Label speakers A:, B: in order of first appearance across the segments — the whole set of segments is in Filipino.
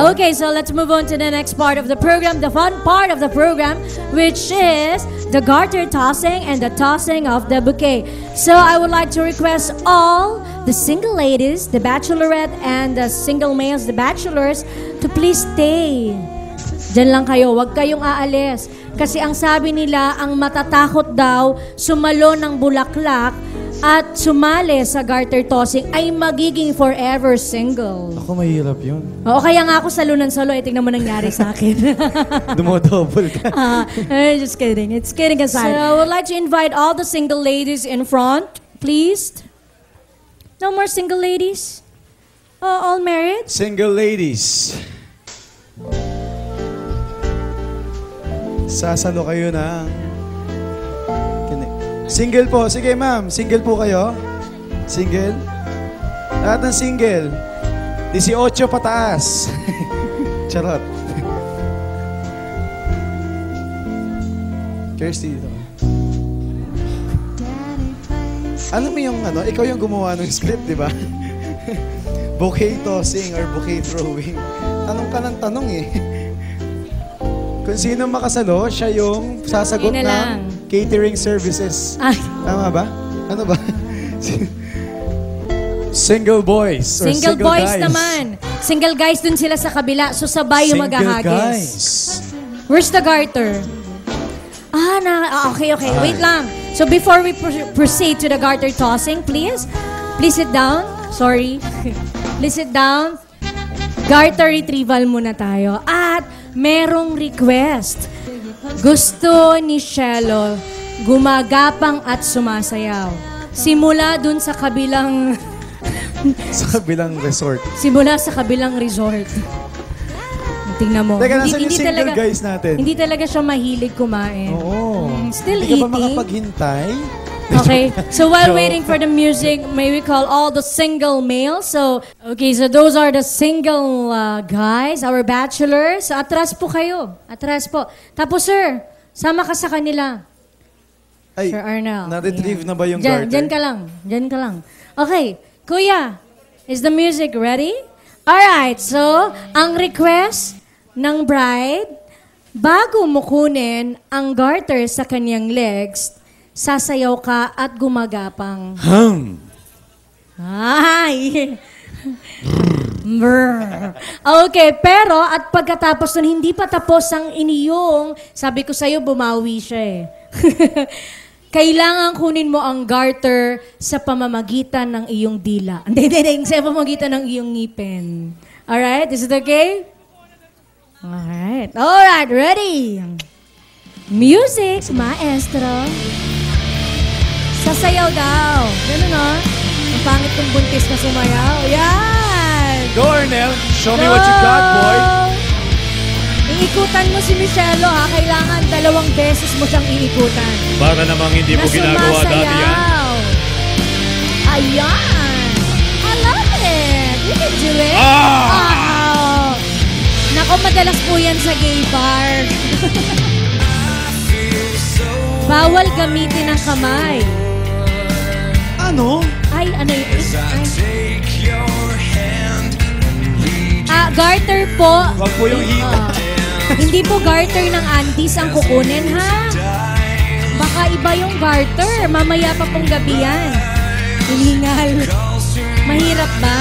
A: po.
B: Okay, so let's move on to the next part of the program, the fun part of the program, which is the garter tossing and the tossing of the bouquet. So I would like to request all the single ladies, the bachelorette, and the single males, the bachelors, to please stay. Diyan lang kayo, huwag kayong aalis. Kasi ang sabi nila, ang matatakot daw sumalo ng bulaklak at sumali sa garter tossing ay magiging forever single.
A: Ako mahirap yun.
B: Oo, kaya nga ako salo ng salo. Tingnan mo nangyari sa akin.
A: Dumodouble ka.
B: Just kidding. It's kidding aside. So I would like to invite all the single ladies in front, please. No more single ladies? All married?
A: Single ladies. Sasalo kayo ng... Single po. Sige, ma'am. Single po kayo? Single? Lahat ng single. 18 pataas. Charot. Kirsty, dito. Alam mo yung ano, ikaw yung gumawa ng script, di ba? Bouquet tossing or bouquet throwing. Tanong ka ng tanong eh. Kung sino makasalo, siya yung sasagot ng catering services.
B: Ay.
A: Tama ba? Ano ba? Single boys or
B: Single boys
A: guys.
B: naman. Single guys dun sila sa kabila. So sabay yung maghahagis.
A: Guys.
B: Where's the garter? Okay. Wait lang. So before we proceed to the garter tossing, please sit down. Sorry. Please sit down. Garter retrieval muna tayo. At merong request. Gusto ni Shelo gumagapang at sumasayaw. Simula dun sa kabilang...
A: Sa kabilang resort.
B: Simula sa kabilang resort. Tingnan mo.
A: Teka, nasan yung single guys natin?
B: Hindi talaga siya mahilig kumain.
A: Oo.
B: Still
A: Hindi
B: eating.
A: ka ba makapaghintay?
B: Okay, so while waiting for the music, may we call all the single males. So those are the single guys, our bachelors. So atras po kayo. Atras po. Tapos sir, sama ka sa kanila.
A: Ay,
B: Sir Arnel.
A: na-retrieve na ba yung
B: Diyan
A: garter?
B: Diyan ka lang. Okay, kuya, is the music ready? Alright, so ang request ng bride, bago mo kunin ang garter sa kanyang legs, sasayaw ka at gumagapang. Ay! Okay, pero at pagkatapos nun, hindi pa tapos ang iniyong, sabi ko sa'yo, bumawi siya eh. Kailangan kunin mo ang garter sa pamamagitan ng iyong dila. Hindi, sa pamamagitan ng iyong ngipin. Alright, is it okay? Alright, ready? Music, maestro. Sasayaw daw. Ganun o. Ang pangit kong buntis na sumayaw. Yan!
A: Go, Arnel. Show me what you got, boy.
B: Iikutan mo si Michelle, ha? Kailangan 2 beses mo siyang iikutan.
C: Para namang hindi mo ginagawa dati yan.
B: Ayan! I love it! You can do it! Nako, madalas po yan sa gay bar. Bawal gamitin ang kamay.
A: Ano?
B: Ay, ano yun? Garter po.
A: Wag po yung hita.
B: Hindi po garter ng aunties ang kukunin, ha? Baka iba yung garter. Mamaya pa pong gabi yan. Hilingal. Mahirap ba?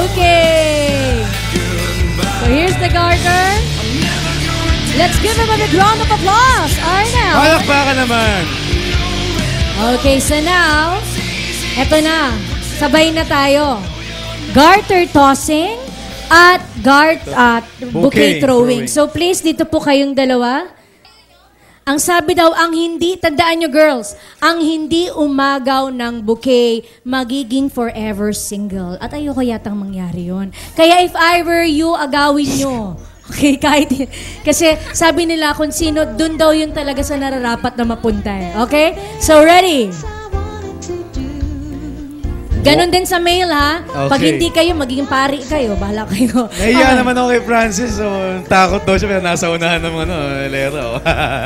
B: Okay. So here's the garter. Let's give him a big round of applause. Arnel.
A: Palakpakan naman.
B: Okay, so now, eto na. Sabay na tayo. Garter tossing at bouquet throwing. So please, dito po kayong dalawa. Ang sabi daw, tandaan nyo girls, ang hindi umagaw ng bouquet, magiging forever single. At ayoko yatang mangyari yun. Kaya if I were you, agawin nyo. Okay, kasi sabi nila kung sino, dun daw yun talaga sa nararapat na mapunta. Okay? So ready? Ganon din sa male, ha?
A: Okay.
B: Pag hindi kayo, magiging pari kayo. Bahala kayo.
A: Nahiya naman ako kay Francis. So, takot daw siya. Pero nasa unahan ng lero.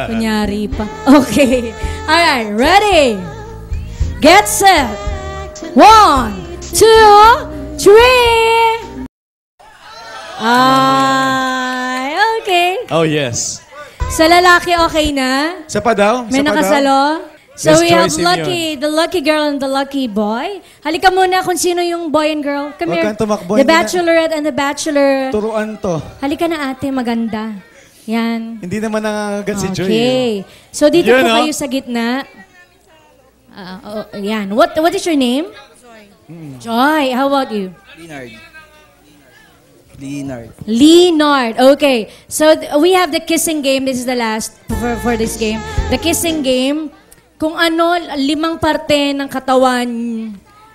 B: Kunyari pa. Okay. Alright, ready? Get set. 1, 2, 3. Ay, okay.
C: Oh, yes.
B: Sa lalaki, okay na?
A: Sa pa daw?
B: May
A: Sa pa daw?
B: nakasalo? So
C: Yes,
B: we have
C: Joy
B: lucky, the lucky girl and the lucky boy. Halika muna kung sino yung boy and girl. Come
A: Huwag
B: here.
A: kang tumakbo,
B: The
A: hindi na-
B: bachelorette and the bachelor.
A: Turuan to.
B: Halika na ate, maganda. Yan.
A: Hindi naman nangangagat si Joy.
B: Okay. So dito
C: Yun,
B: po
C: no?
B: kayo sa gitna. Yan. What is your name? Joy. Joy. How about you? Leonard. Okay. So we have the kissing game. This is the last for this game. The kissing game. Kung ano, 5 parte ng katawan,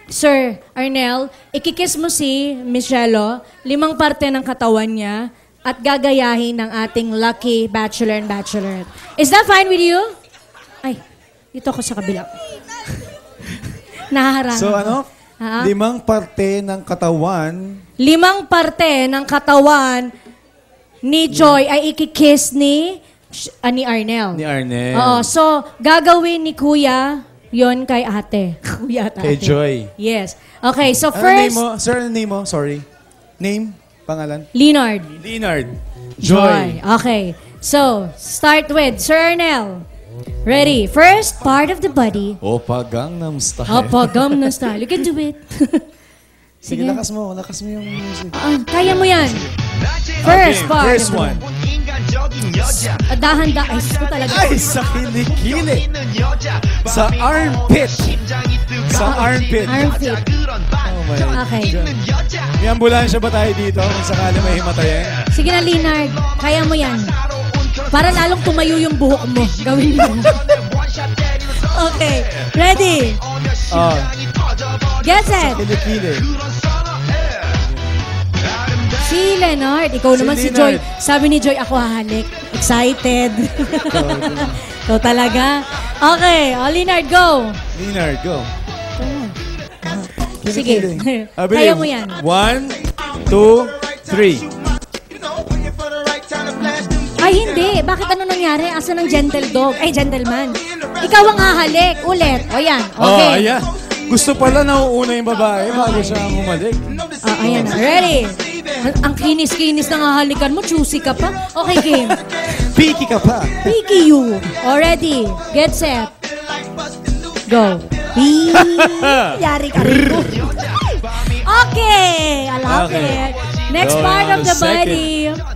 B: Sir Arnel, ikikiss mo si Michelo, 5 parte ng katawan niya, at gagayahin ng ating lucky bachelor and bachelorette. Is that fine with you? Ay, dito ako sa kabila. Nahaharang.
A: So
B: ako.
A: ano?
B: Ha?
A: 5 parte ng katawan.
B: 5 parte ng katawan ni Joy ay ikikiss ni Arnel.
A: Ni Arnel.
B: Oo, so gagawin ni Kuya yon kay ate. Kuya at ate.
A: Kay Joy.
B: Yes. Okay, so
A: Ano name
B: first,
A: mo? Sir, ano name mo? Sorry. Name? Pangalan?
B: Leonard.
C: Leonard.
B: Joy. Okay. So, start with Sir Arnel. Ready? First part of the body.
A: Opa Gangnam Style.
B: Opa, Gangnam Style. You can do it.
A: Sige, lakas mo yung music.
B: Kaya mo yan. First
C: Okay,
B: part.
C: first one.
B: Dahan-dahan. Ay, sus ko talaga.
A: Ay, sa kilikili. Sa armpit. Sa armpit.
B: Armpit.
A: Oh my
B: Okay.
A: God. May ambulansya ba tayo dito kung sakali may himatayan?
B: Sige na, Leonard. Kaya mo yan. Para lalong tumayo yung buhok mo. Gawin mo. Okay. Ready?
A: Oh,
B: Get set.
A: kilikili.
B: Si Leonard. Ikaw naman si Joy.
A: Leonard.
B: Sabi ni Joy, ako hahalik. Excited. Ikaw talaga. Okay. Oh, Leonard, go.
A: Leonard, go.
B: Sige.
A: Kilikili.
B: Kaya mo yan.
C: 1, 2, 3.
B: Ay, hindi. Bakit ano nangyari? Asan ang gentle dog? Ay, gentleman. Ikaw ang hahalik. Ulit. O yan.
C: Oh,
B: Okay.
C: ayan.
A: Gusto pala nauuna yung babae bago siya humalik.
B: Ayan. Ready? Ang kinis-kinis ng hahalikan mo. Choosy ka pa. Okay, game.
A: Picky ka pa.
B: Picky you. Already. Get set. Go. Yari ka rin mo. Okay. I love
C: Okay.
B: it. Next
C: Go
B: part
C: on
B: of
C: the
B: the body.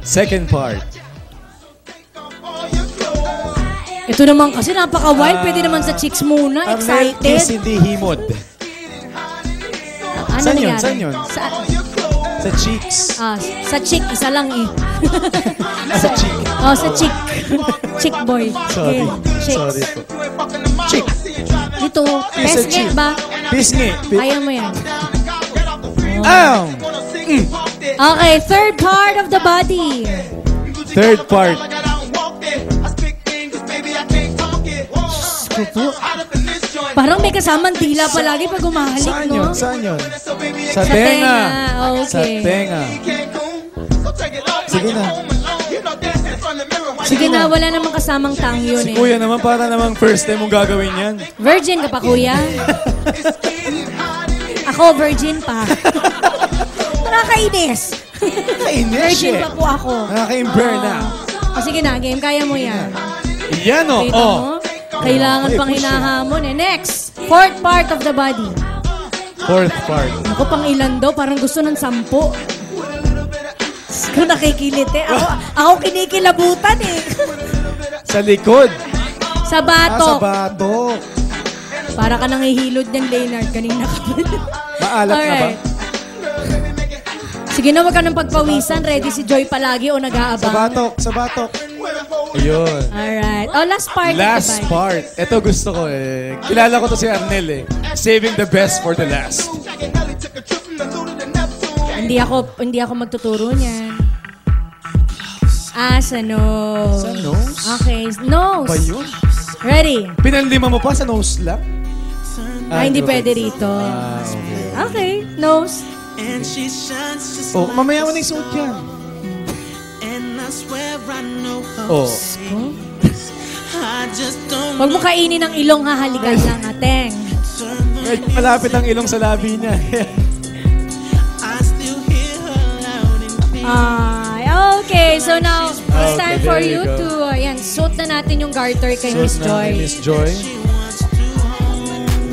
C: Second part.
B: Ito naman kasi napaka-wild. Pwede naman sa chicks muna.
A: Arnel, kiss
B: Excited.
A: hindi himod.
B: Ano
A: Saan yun?
B: nangyari?
A: Saan yun? Sa cheeks.
B: Sa chick. Isa lang eh.
A: Sa cheek.
B: Oh, sa chick. Chick boy.
A: Sorry.
B: Okay. Chicks.
A: Sorry po. Chick.
B: Dito.
A: Kiss sa
B: Pesnge
A: cheek.
B: ba?
A: Pisngi.
B: Kaya mo yan.
A: Ow!
B: Okay, third part of the body.
C: Third part.
B: Parang may kasamang dila palagi pag umahalik,
A: Saan
B: no?
A: yun? Saan yun?
C: Sa tenga.
A: Sa
B: Okay.
A: tenga. Sige na.
B: Sige na, wala namang kasamang tang yun
C: Si
B: eh.
C: Kuya naman, para namang first time mong gagawin yan.
B: Virgin ka pa, kuya? Ako, virgin pa. Nakakainis.
A: Kainis
B: Virgin
A: eh.
B: pa po ako.
A: Nakaka-imber na.
B: O sige na, game. Kaya mo yan.
C: Yan o.
B: Kita
C: Oh.
B: mo? Kailangan pang hinahamon eh. Next, fourth part of the body.
C: Fourth part.
B: Ako pang ilan daw, parang gusto ng 10. Kung nakikilit eh. Ako kinikilabutan eh.
C: Sa likod.
B: Sa
A: Sa
B: bato.
A: bato.
B: Para ka nangihilod ng Leonard kanina ka.
A: Maalat na ba?
B: Alright. Sige na, wag ka ng pagpawisan. Ready si Joy palagi o
A: Sa
B: nag-aabang.
A: batok. Sa batok.
C: Ayun.
B: Alright. Oh, last part.
C: Last
B: of the body.
C: part. Ito gusto ko eh. Kilala ko to si Arnel eh. Saving the best for the last.
B: Hindi ako magtuturo niyan. Sa nose.
A: Sa nose?
B: Okay, nose.
A: Ba yun?
B: Ready?
A: Pinanlima mo pa sa nose lang?
B: Hindi pwede rito. Okay, nose.
A: Oh, mamaya mo na yung suot yan. Oh.
B: Huwag mo kainin ng ilong, hahalikan lang, ateng.
A: Medyo malapit ang ilong sa labi niya.
B: so now, it's time for
C: there
B: you
C: you go.
B: to, ayan, suot na natin yung garter kay Miss
C: Suot na
B: Joy.
C: ni Miss Joy.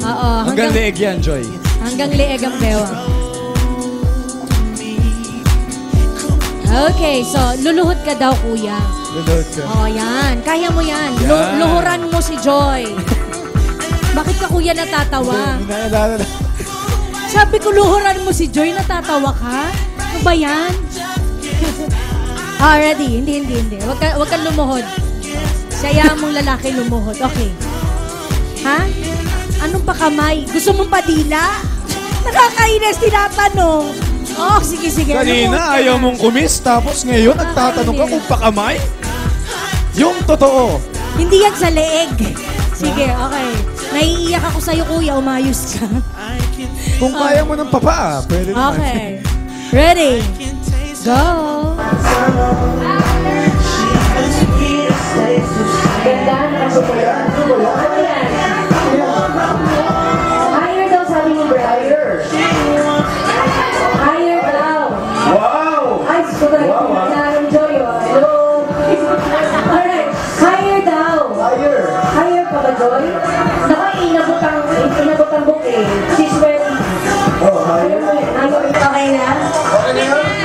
B: Oo,
C: Hanggang leeg yan, Joy.
B: hanggang leeg ang bewa. Okay, so luluhod ka daw, kuya.
C: Lulod ka.
B: Oh, yan. Kaya mo yan.
C: Yan.
B: Luhuran mo si Joy. Bakit ka, kuya, natatawa?
C: Naalala na.
B: Sabi ko, luhuran mo si Joy, natatawa ka? Ano ba yan? Ready. Hindi. Huwag kang lumuhod. Saya mong lalaki lumuhod. Okay. Ha? Anong pa kamay? Gusto mong padila? Nakakainis, tinatanong. Oh, sige. Lumuhod
C: Kanina,
B: ka
C: ayaw
B: na.
C: mong kumis, tapos ngayon, nagtatanong ka kung pakamay? Yung totoo.
B: Hindi yan sa leeg. Sige, okay. Naiiyak ako sa'yo, kuya. Umayos ka.
C: Kung kaya mo ng papa, pwede naman.
B: Okay. Ready? Go! Higher daw, sabi ni Brad. Higher daw.
C: Wow!
B: Ay, super. Na-enjoy yun. Hello. Alright. Higher daw. Higher pa ba, Joy? Naku, inabot ang book eh. She's ready. Okay na?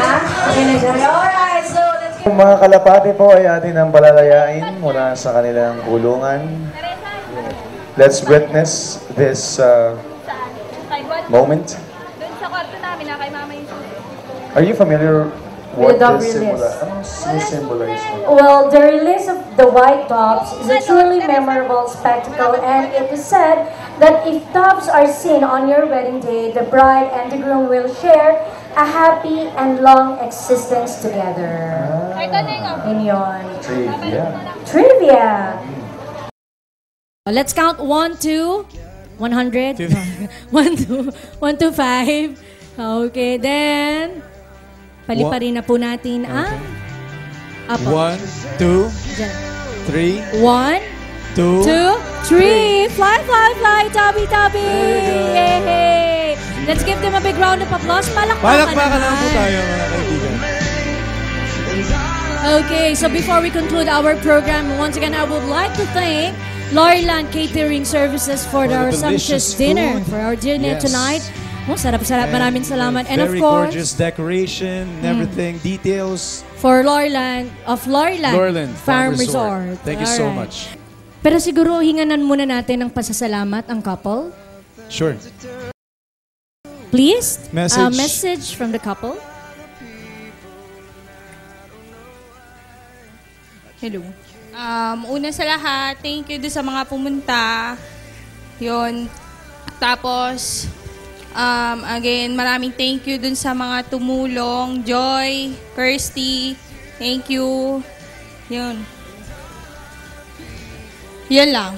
B: Ha? Okay na, Joy. Alright, so let's get...
A: Mga kalapati po ay atin ang palalayain mula sa kanilang kulungan. Let's witness this moment.
D: Doon sa kwarto namin na kay Mama yung
A: Are you familiar
B: With
A: what
B: the dog
A: this
B: release.
A: symbolize?
B: Well, the release of the White Doves is a truly memorable spectacle, and it is said that if doves are seen on your wedding day, the bride and the groom will share a happy and long existence together. Yun yun. Trivia. Let's count 1 to 100. 1 to 5. Okay, then paliparin na po natin ang apo.
C: 1, 2,
B: Diyan.
C: 3,
B: 1, 2,
C: 2,
B: 3. Fly, Tabi. Yay! Let's give them a big round of applause. Palakpakan
C: palakpakan lang po
B: naman.
C: tayo, mga kaibigan.
B: Okay, so before we conclude our program, once again, I would like to thank Loriland Catering Services for
C: the
B: our
C: delicious
B: sumptuous dinner,
C: food.
B: for our dinner
C: Yes.
B: tonight. Oh, sarap-sarap. Maraming salamat. And of
C: Very
B: course,
C: gorgeous decoration, everything, details.
B: for Loriland
C: Loriland
B: Farm Resort.
C: Thank you so
B: Alright.
C: much.
B: Pero siguro hinganan muna natin ng pasasalamat ang couple.
C: Sure.
B: Please,
C: Message.
B: message from the couple.
D: Hello. Una sa lahat, thank you doon sa mga pumunta. Yun. Tapos, again, maraming thank you doon sa mga tumulong. Joy, Kirsty, thank you. Yun. Yan lang.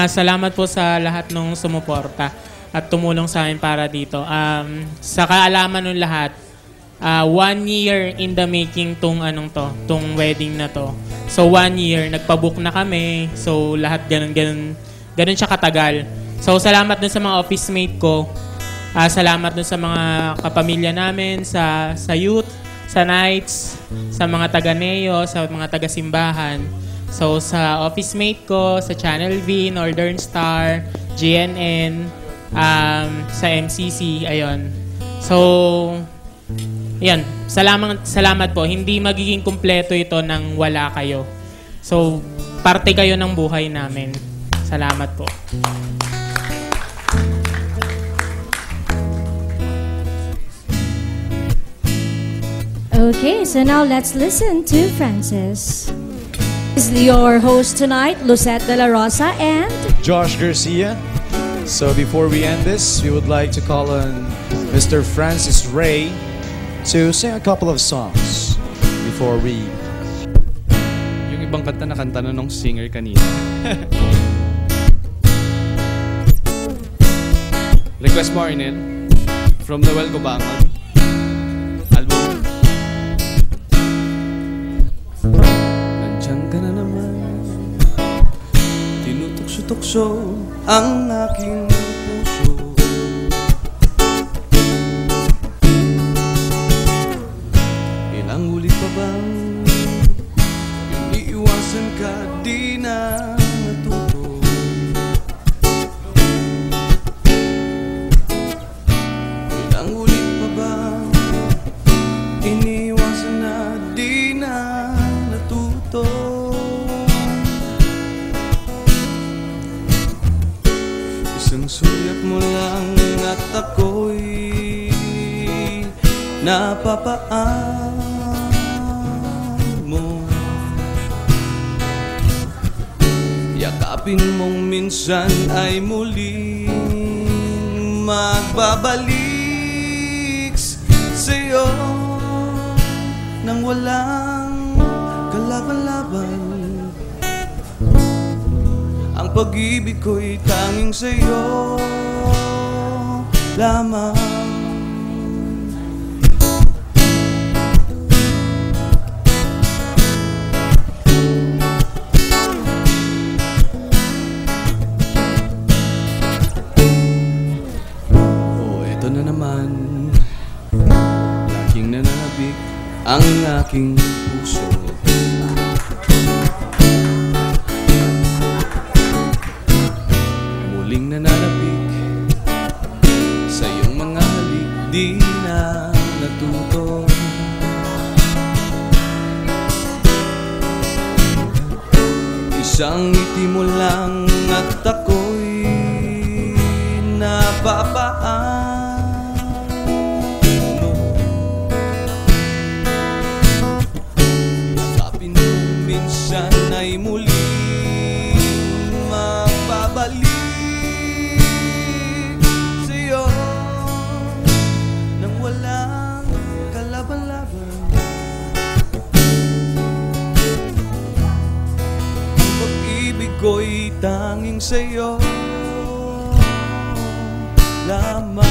E: Salamat po sa lahat ng sumuporta at tumulong sa amin para dito. Sa kaalaman ng lahat, 1 year in the making tong wedding na to. So 1 year, nagpabook na kami. So lahat ganun siya katagal. So salamat dun sa mga office mate ko. Salamat dun sa mga kapamilya namin, sa youth, sa nights, sa mga taga-neo, sa mga taga-simbahan. So sa office mate ko, sa Channel V, Northern Star, GNN, sa MCC, ayun. So, yan. Salamat po. Hindi magiging kumpleto ito nang wala kayo. So, parte kayo ng buhay namin. Salamat po.
B: Okay, so now let's listen to Francis. Is your host tonight, Lucette De La Rosa, and
C: Josh Garcia. So before we end this, we would like to call on Mr. Francis Ray to sing a couple of songs before we...
F: Yung ibang kanta na kanta na nung singer kanina. Request mo, Arnel, from Noel Cobangon. Album. Nandiyan ka na naman, tinutukso-tukso ang aking puso. Ilang huli iniwasan na di na natuto. Isang sulyap mo lang at ako'y napapaan mo. Yakapin mong minsan ay muling magbabalik sa'yo nang walang kalaban-laban. Ang pag-ibig ko'y tanging sa'yo lamang. Oh, eto na naman, laging nananabik ang aking puso. Muling nananabik sa iyong mga halik, di na natuto. Isang ngiti mo lang at ako'y napapaan mo. Yakapin mo minsan ay muling mapabalik sa'yo nang walang kalaban-laban. Ang pag-ibig ko'y tanging sa'yo lamang.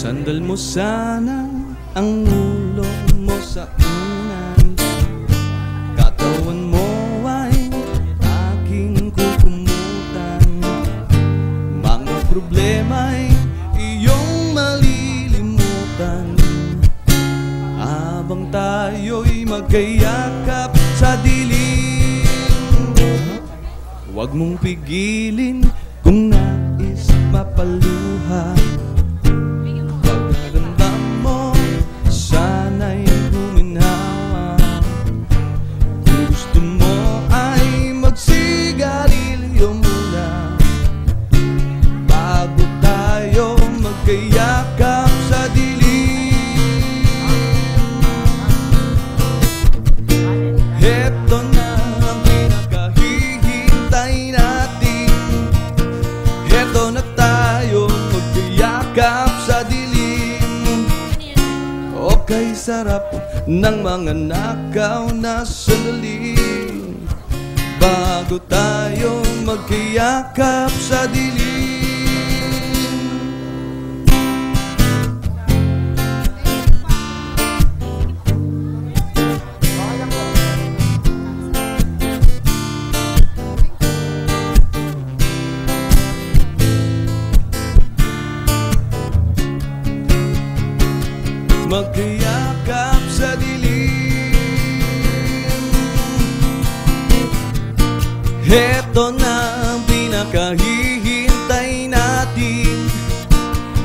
F: Sandal mo sana ang ulo mo sa unan, katawan mo ay aking kukumutan. Mga problema'y iyong malilimutan habang tayo'y magkayakap sa dilim. Huwag mong pigilin kung nais mapaluha. Kayakap sa dilim. Heto na ang pinakahihintay natin. Heto na tayo magkayakap sa dilim. O kay sarap ng mga nakaw na sandali bago tayo magkayakap sa dilim. Magkayakap sa dilim. Heto na ang pinakahihintay natin.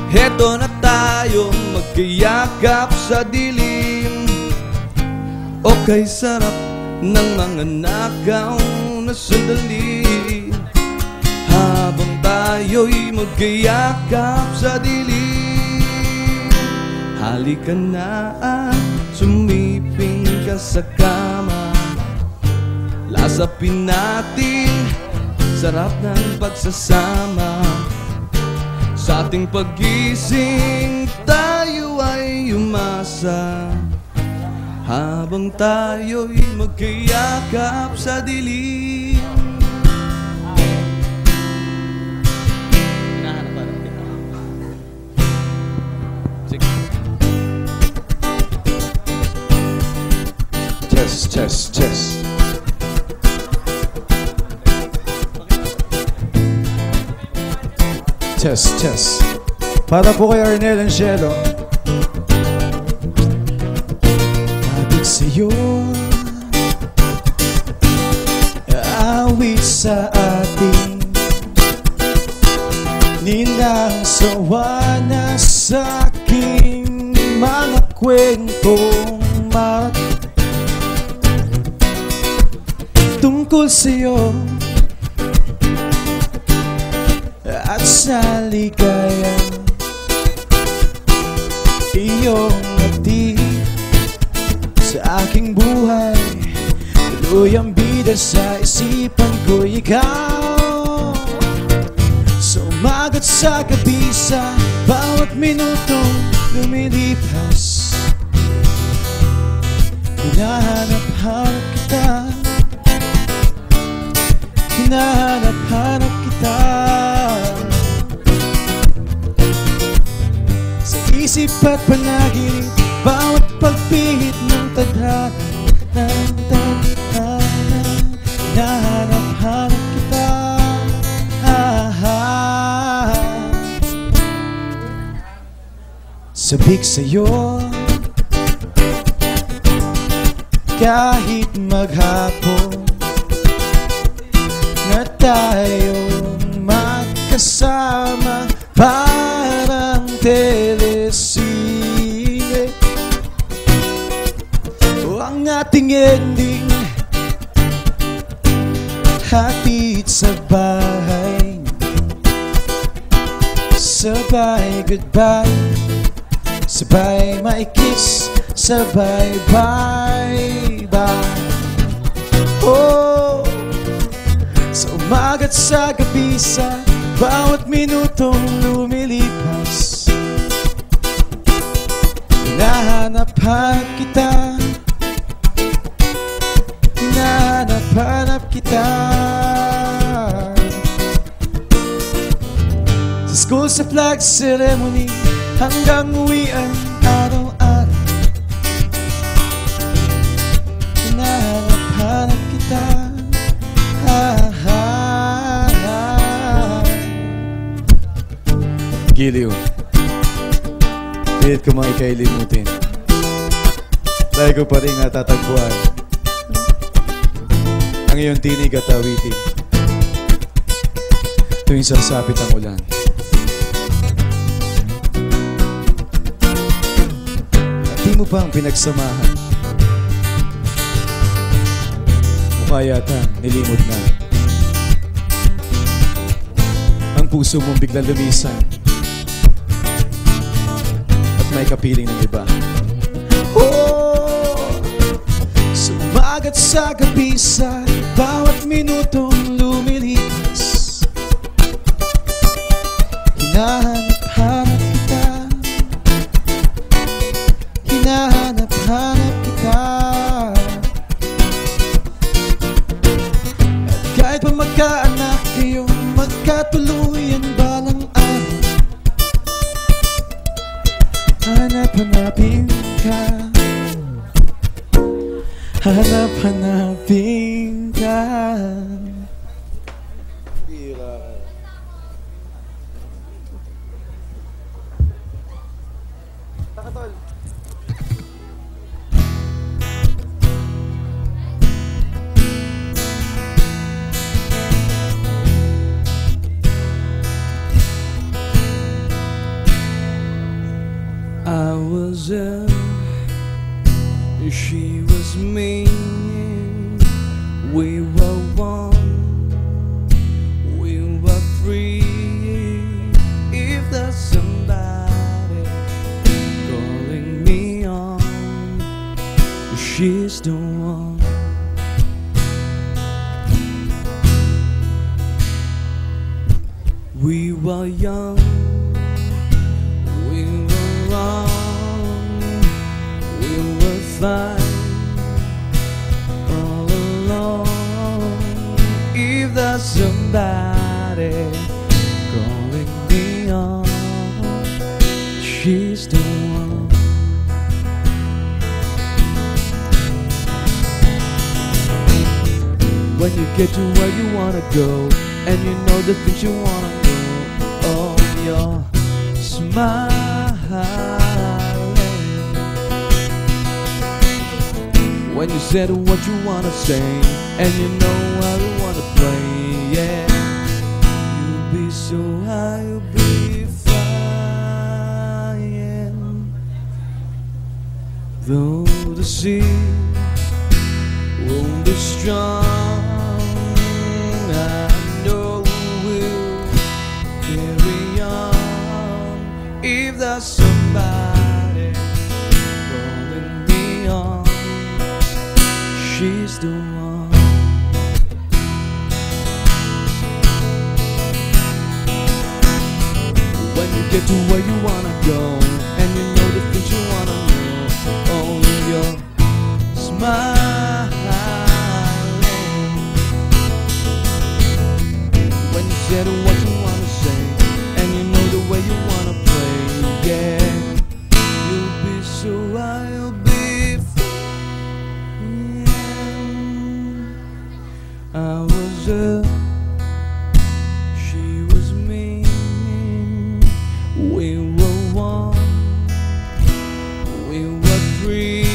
F: Heto na tayo magkayakap sa dilim. O kay sarap ng mga nakaw na sandali habang tayo'y magkayakap sa dilim. Halika na at sumiping ka sa kama. Lasapin natin sarap ng pagsasama. Sa ating pag-gising tayo ay umasa habang tayo'y magkayakap sa dilim.
C: Test, test, test. Test, test. Para po kay Arnel Angelo. Abig sa'yo, awit sa ating nilang sawa na sa aking mga kwentong tungkol sa'yo at sa ligaya iyong hatid sa aking buhay. Tuloy ang bida sa isipan ko, ikaw. Sumagot sa gabi sa bawat minutong lumilipas. Hinahanap-hanap kita, hinahanap-hanap kita. Sa isip at panaginip, bawat pagpihit ng tadhana, hinahanap-hanap kita. Sabik sa'yo kahit maghapon na tayong magkasama, parang telesine. O ang ating ending, hatid sa bahay, sabay goodbye, sabay maikis, sabay bye-bye. Oh, sa umaga at sa gabi, sa bawat minutong lumilipas, hinahanap-hanap kita, hinahanap-hanap kita. Sa school, sa flag ceremony, hanggang uwian araw-araw, hinahanap-hanap kita. Giliw, pilit ko mga ikailimutin, dahil ko pa rin natatagpuan ang iyong tinig at awitin tuwing sasapit ang ulan. At di mo pang pinagsamahan, mukha yata nilimot na ang puso mong biglang lumisan at may kapiling ng iba. Oh, sumagat sa gabi, sa bawat minutong lumilipas, hinahanap-hanap kita, hinahanap-hanap kita. At kahit pa magkaanak kayong magkatuluyan balang araw, hanap-hanapin ka, hanap-hanapin ka.
F: I was ill, she was me. We were one, we were free. If there's somebody calling me on, she's the one. We were young, we were wrong, we were fine all along. If there's somebody calling me on, she's the one. When you get to where you wanna go, and you know the things you wanna know. Oh, you're smiling when you said what you wanna say, and you know how you wanna play. Yeah, you'll be so high, you'll be flying. Though the sea won't be strong, I know we'll carry on. If there's somebody calling me on, she's the one. When you get to where you wanna go, and you know the things you wanna know. Oh, you're smiling when you said what you wanna say, and you know the way you wanna play. Yeah, you'll be so high, you'll be flying. I was up, she was me. We were one, we were free.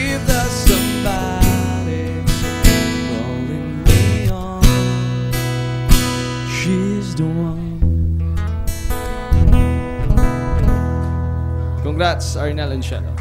F: If there's somebody calling me on, she's the one. Congrats, Arnel and Shadow.